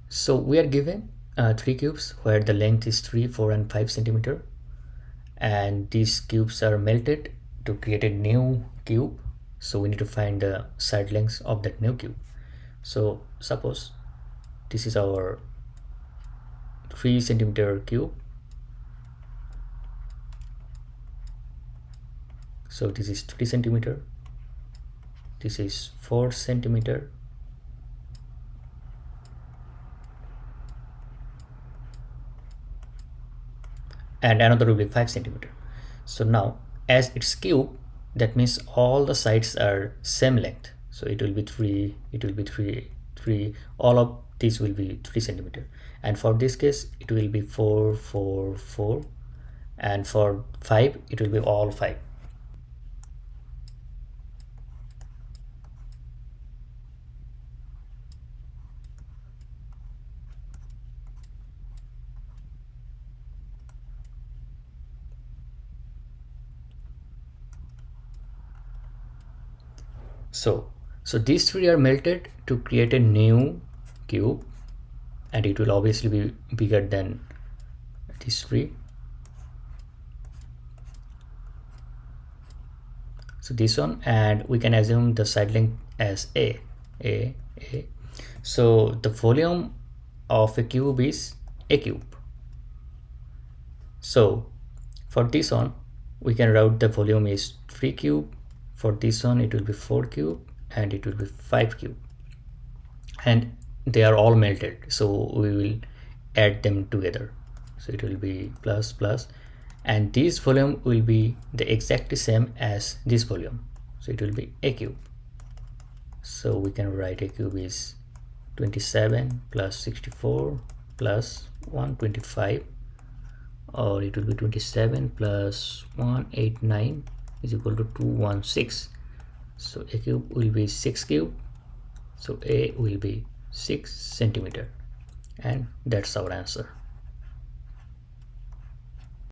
So we are given three cubes where the length is 3, 4 and 5 centimeter, and these cubes are melted to create a new cube. So we need to find the side lengths of that new cube. So suppose this is our 3 centimeter cube. So this is 3 centimeter, this is 4 centimeter, and another will be 5 centimeter. So now as it's cube, that means all the sides are same length. So it will be 3, it will be 3, 3, all of these will be 3 centimeter. And for this case it will be 4, 4, 4, and for 5 it will be all 5. So these three are melted to create a new cube, and it will obviously be bigger than these three. So this one, and we can assume the side length as a. So the volume of a cube is a cube. So for this one we can write the volume is 3 cube. For this one it will be 4 cube, and it will be 5 cube, and they are all melted, so we will add them together. So it will be plus plus, and this volume will be the exactly same as this volume, so it will be a cube. So we can write a cube is 27 plus 64 plus 125, or it will be 27 plus 189 is equal to 216. So a cube will be 6 cube, so a will be 6 centimeter, and that's our answer.